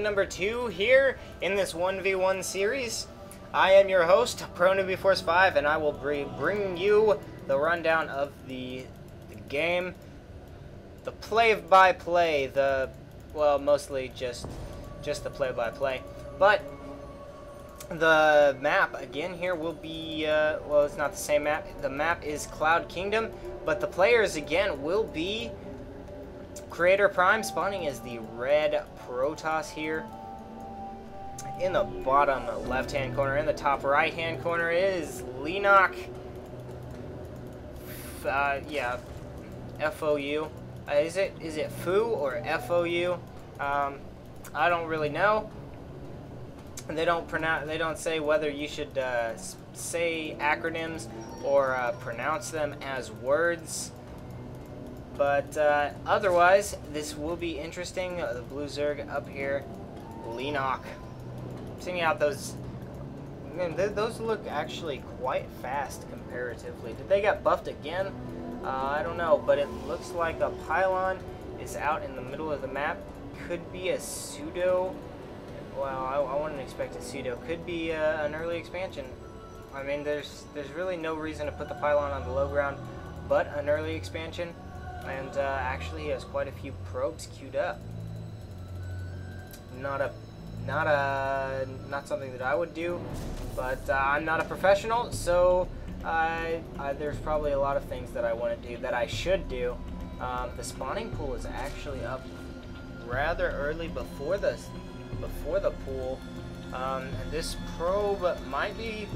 Number 2 here in this 1v1 series. I am your host, ProNewbieForce5, and I will bring you the rundown of the game, the play-by-play, well, mostly just the play-by-play, but the map again here will be well, it's not the same map. The map is Cloud Kingdom, but the players again will be CreatorPrime, spawning as the red Protoss here. In the bottom left-hand corner, in the top right-hand corner is Leenock. Yeah, FOU. Is it FOU or FOU? I don't really know. They don't say whether you should say acronyms or pronounce them as words. But otherwise, this will be interesting. The blue Zerg up here, Leenock. Seeing out those, man, those look actually quite fast comparatively. Did they get buffed again? I don't know, but it looks like a pylon is out in the middle of the map. Could be a pseudo. Well, I wouldn't expect a pseudo. Could be an early expansion. I mean, there's really no reason to put the pylon on the low ground, but an early expansion. And actually, he has quite a few probes queued up. Not something that I would do, but I'm not a professional, so there's probably a lot of things that I want to do that I should do. The spawning pool is actually up rather early before the pool, and this probe might be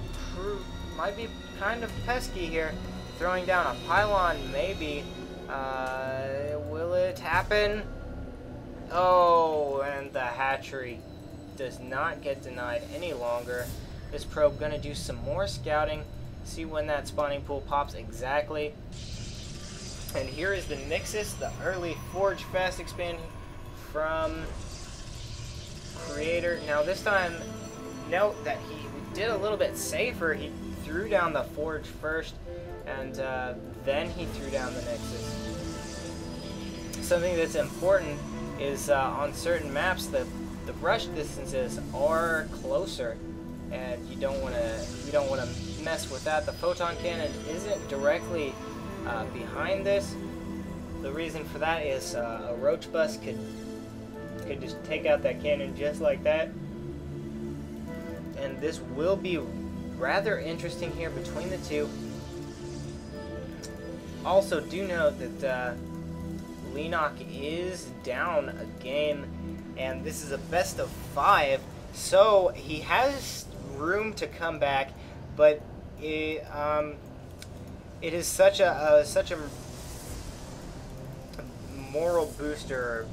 kind of pesky here, throwing down a pylon maybe. Will it happen? Oh, and the hatchery does not get denied any longer. This probe gonna do some more scouting, see when that spawning pool pops exactly. And here is the Nixus, the early Forge fast expand from Creator. Now this time, note that he did a little bit safer. He threw down the Forge first, and then he threw down the Nexus. Something that's important is on certain maps the rush distances are closer, and you don't want to mess with that. The photon cannon isn't directly behind this. The reason for that is a roach bus could just take out that cannon just like that. And this will be rather interesting here between the two. Also, do note that Leenock is down a game, and this is a best of 5, so he has room to come back. But it is such a morale booster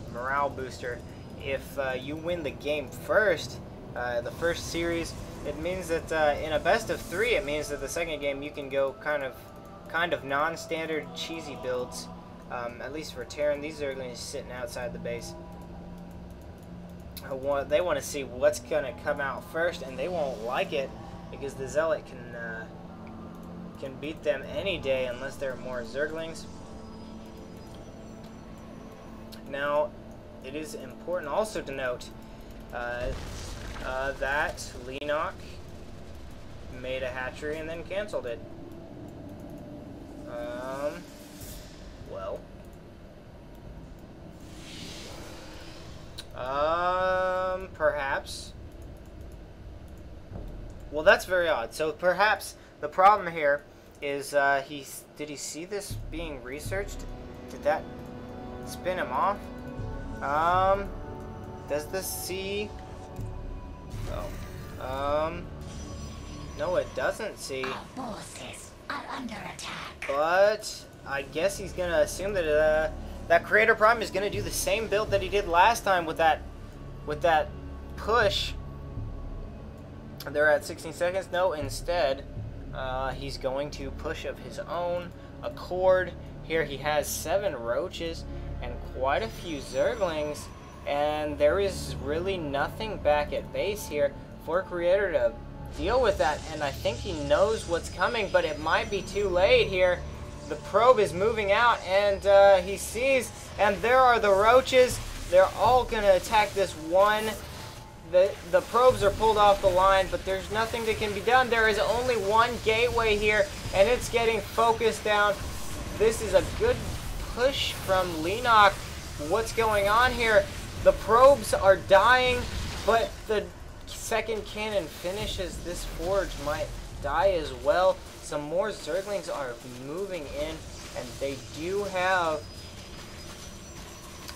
if you win the game first, the first series. It means that in a best of 3, it means that the second game you can go kind of non-standard cheesy builds. At least for Terran, these Zerglings sitting outside the base. They want to see what's going to come out first, and they won't like it because the Zealot can beat them any day unless there are more Zerglings. Now, it is important also to note that Leenock made a hatchery and then canceled it. Well, perhaps. Well, that's very odd. So perhaps the problem here is did he see this being researched? Did that spin him off? Does this see? Oh. No, it doesn't see. Our forces are under attack. But I guess he's gonna assume that that CreatorPrime is gonna do the same build that he did last time with that push. They're at 16 seconds. No, instead, he's going to push of his own accord. Here he has 7 roaches and quite a few Zerglings, and there is really nothing back at base here for Creator to deal with that, and I think he knows what's coming, but it might be too late here. The probe is moving out, and he sees, and there are the roaches. They're all going to attack this one The probes are pulled off the line, but there's nothing that can be done. There is only one gateway here, and it's getting focused down. This is a good push from Leenock. What's going on here? The probes are dying, but the second cannon finishes. This forge might die as well. Some more Zerglings are moving in, and they do have...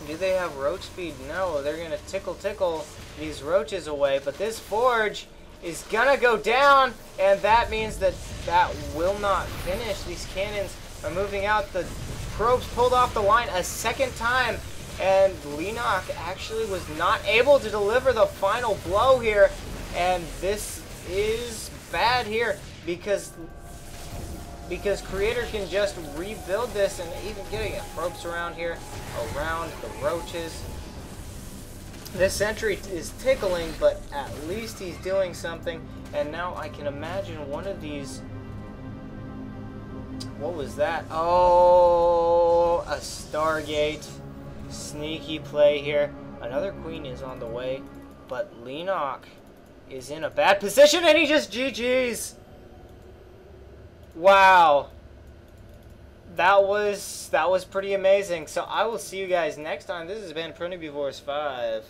Do they have roach speed? No, they're going to tickle these roaches away. But this forge is going to go down, and that means that that will not finish. These cannons are moving out. The probes pulled off the line a second time, and Leenock actually was not able to deliver the final blow here. And this is bad here because Creator can just rebuild this, and even getting probes around here, around the roaches. This sentry is tickling, but at least he's doing something. And now I can imagine one of these... What was that? Oh, a Stargate. Sneaky play here. Another queen is on the way, but Leenock is in a bad position, and he just GG's. Wow. That was pretty amazing. So I will see you guys next time. This has been ProNewbieVorce 5.